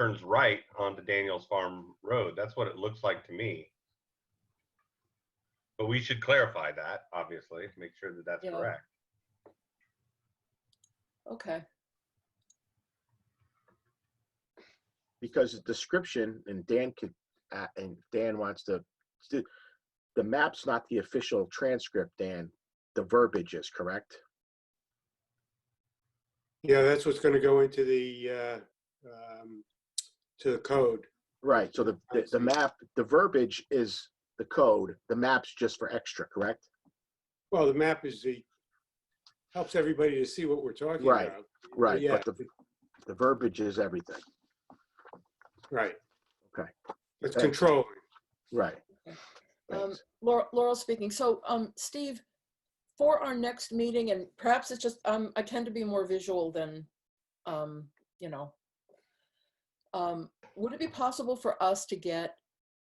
turns right onto Daniels Farm Road. That's what it looks like to me. But we should clarify that, obviously, make sure that that's correct. Okay. Because the description, and Dan wants to, the map's not the official transcript, Dan. The verbiage is, correct? Yeah, that's what's going to go into the to the code. Right. So the map, the verbiage is the code. The map's just for extra, correct? Well, the map is helps everybody to see what we're talking about. Right. Yeah. But the verbiage is everything. Right. Okay. It's controlling. Right. Laurel speaking. So, Steve, for our next meeting, and perhaps it's just, I tend to be more visual than, would it be possible for us to get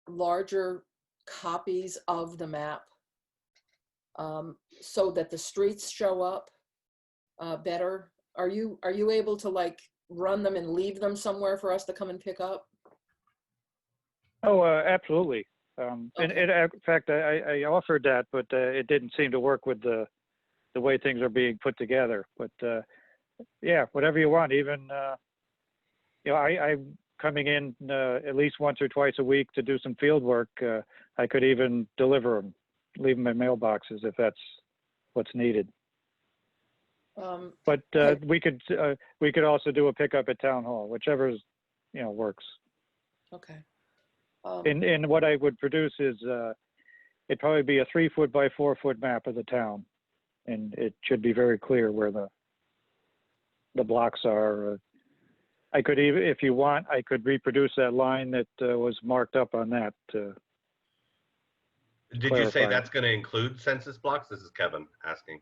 larger copies of the map so that the streets show up better? Are you able to like run them and leave them somewhere for us to come and pick up? Oh, absolutely. Okay. In fact, I offered that, but it didn't seem to work with the way things are being put together. But yeah, whatever you want. Even I'm coming in at least once or twice a week to do some field work. I could even deliver them, leave them in mailboxes if that's what's needed. But we could also do a pickup at town hall, whichever works. Okay. And what I would produce is it'd probably be a 3-foot by 4-foot map of the town, and it should be very clear where the blocks are. I could even, if you want, I could reproduce that line that was marked up on that. Did you say that's going to include census blocks? This is Kevin asking.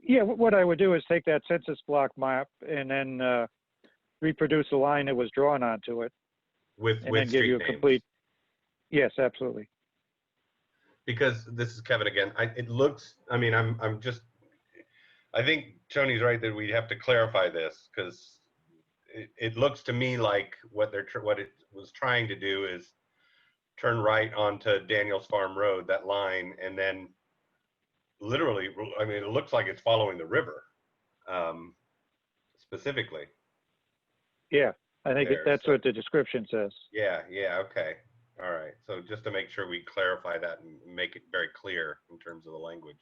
Yeah, what I would do is take that census block map and then reproduce the line that was drawn onto it. With then give you a complete. Yes, absolutely. Because this is Kevin again. It looks. I mean, I think Tony's right that we have to clarify this because it looks to me like what it was trying to do is turn right onto Daniels Farm Road, that line, and then literally, I mean, it looks like it's following the river, specifically. Yeah. I think that's what the description says. Yeah, okay. All right. So just to make sure we clarify that and make it very clear in terms of the language.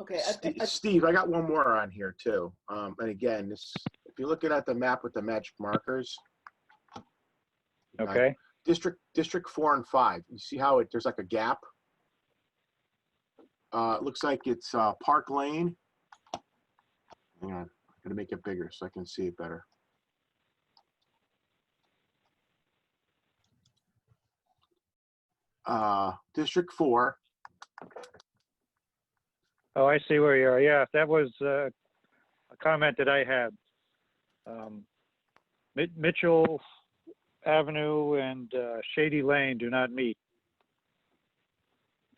Okay. Steve, I got one more on here too. And again, if you're looking at the map with the magic markers. Okay. District 4 and 5. You see how there's like a gap? It looks like it's Park Lane. Hang on, I'm gonna make it bigger so I can see it better. District 4. Oh, I see where you are. Yeah, that was a comment that I had. Mitchell Avenue and Shady Lane do not meet.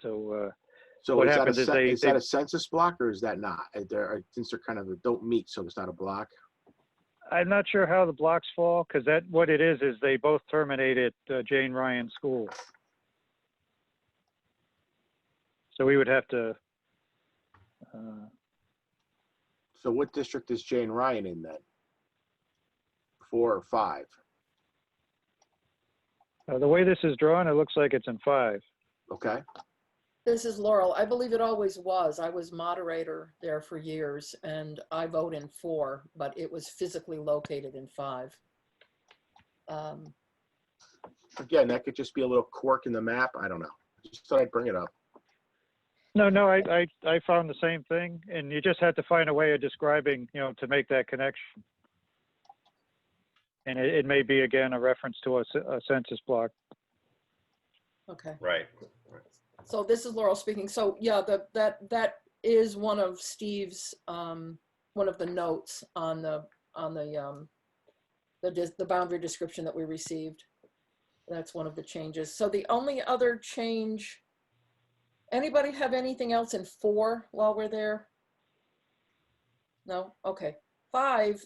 So what happens is is that a census block or is that not? Since they're kind of don't meet, so it's not a block. I'm not sure how the blocks fall because what it is they both terminate at Jane Ryan School. So we would have to. So what district is Jane Ryan in then? 4 or 5? The way this is drawn, it looks like it's in 5. Okay. This is Laurel. I believe it always was. I was moderator there for years, and I vote in 4, but it was physically located in 5. Again, that could just be a little quirk in the map. I don't know. Just thought I'd bring it up. No, I found the same thing, and you just had to find a way of describing, to make that connection. And it may be, again, a reference to a census block. Okay. Right. So this is Laurel speaking. So yeah, that is one of Steve's one of the notes on the boundary description that we received. That's one of the changes. So the only other change. Anybody have anything else in 4 while we're there? No? Okay. 5,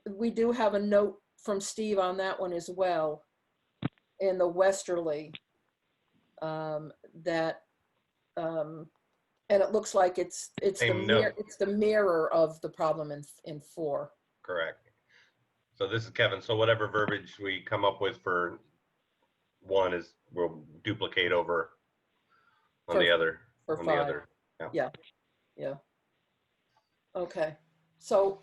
we do have a note from Steve on that one as well, in the westerly, that, and it looks like it's Same note. it's the mirror of the problem in 4. Correct. So this is Kevin. So whatever verbiage we come up with for 1 is we'll duplicate over on the other. For on 5. the other. Yeah. Yeah. Okay. So,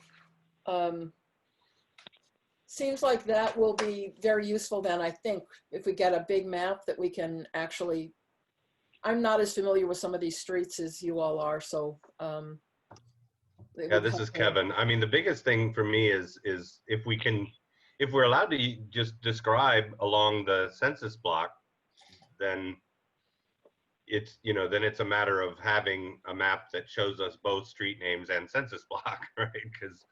seems like that will be very useful then, I think, if we get a big map that we can actually, I'm not as familiar with some of these streets as you all are, so. Yeah, this is Kevin. I mean, the biggest thing for me is if we're allowed to just describe along the census block, then it's, then it's a matter of having a map that shows us both street names and census block, right? Because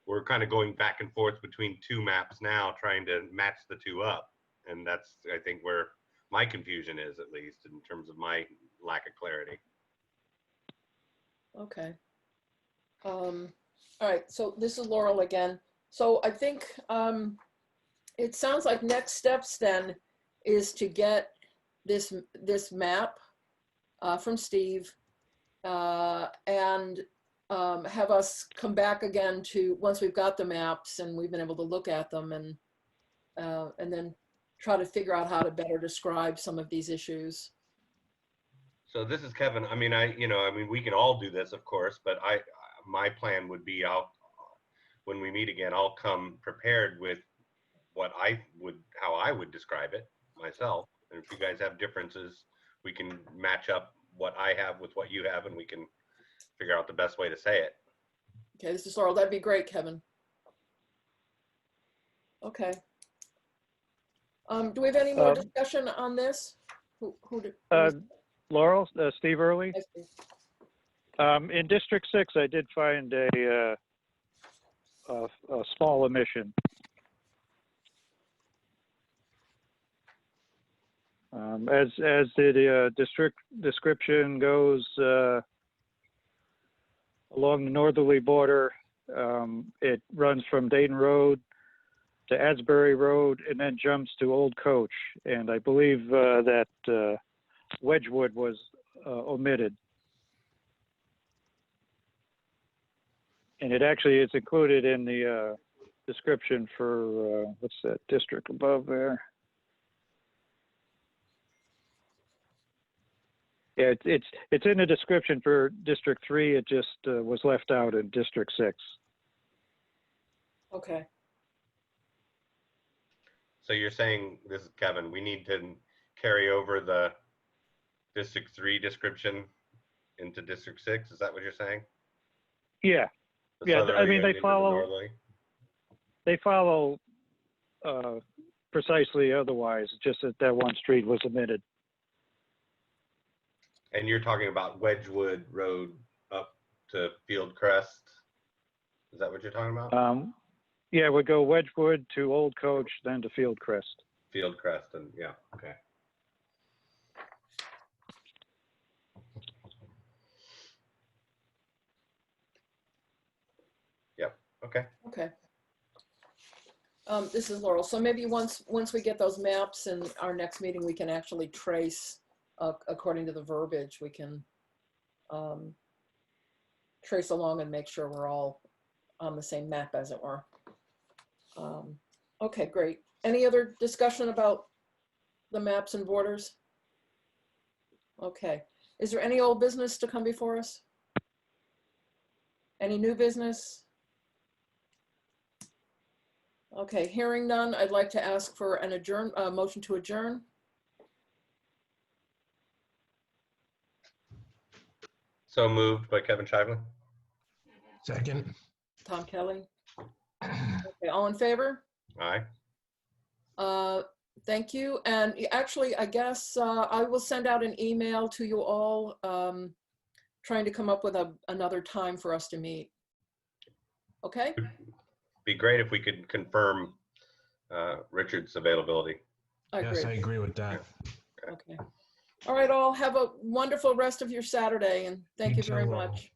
we're kind of going back and forth between 2 maps now, trying to match the 2 up. And that's, I think, where my confusion is, at least in terms of my lack of clarity. Okay. All right, so this is Laurel again. So I think it sounds like next steps then is to get this map from Steve and have us come back again to, once we've got the maps and we've been able to look at them, and then try to figure out how to better describe some of these issues. So this is Kevin. I mean, we can all do this, of course, but my plan would be, when we meet again, I'll come prepared with how I would describe it myself. And if you guys have differences, we can match up what I have with what you have, and we can figure out the best way to say it. Okay, this is Laurel. That'd be great, Kevin. Okay. Do we have any more discussion on this? Laurel, Steve Earley. In District 6, I did find a small omission. As the district description goes along the northerly border, it runs from Dayton Road to Asbury Road and then jumps to Old Coach. And I believe that Wedgewood was omitted. And it actually is included in the description for, what's that district above there? Yeah, it's in the description for District 3. It just was left out in District 6. Okay. So you're saying, this is Kevin, we need to carry over the District 3 description into District 6? Is that what you're saying? Yeah. The Yeah, I southerly mean, and into the northerly? they follow precisely otherwise, just that one street was omitted. And you're talking about Wedgewood Road up to Field Crest? Is that what you're talking about? Yeah, we go Wedgewood to Old Coach, then to Field Crest. Field Crest, and yeah, okay. Yep, okay. Okay. This is Laurel. So maybe once we get those maps in our next meeting, we can actually trace, according to the verbiage, we can trace along and make sure we're all on the same map, as it were. Okay, great. Any other discussion about the maps and borders? Okay. Is there any old business to come before us? Any new business? Okay, hearing none, I'd like to ask for an motion to adjourn. So moved by Kevin Shively. Second. Tom Kelly. Okay, all in favor? Aye. Thank you. And actually, I guess I will send out an email to you all trying to come up with another time for us to meet. Okay? Be great if we could confirm Richard's availability. Yes, I agree with that. Okay. All right, all. Have a wonderful rest of your Saturday, and thank you very too, much.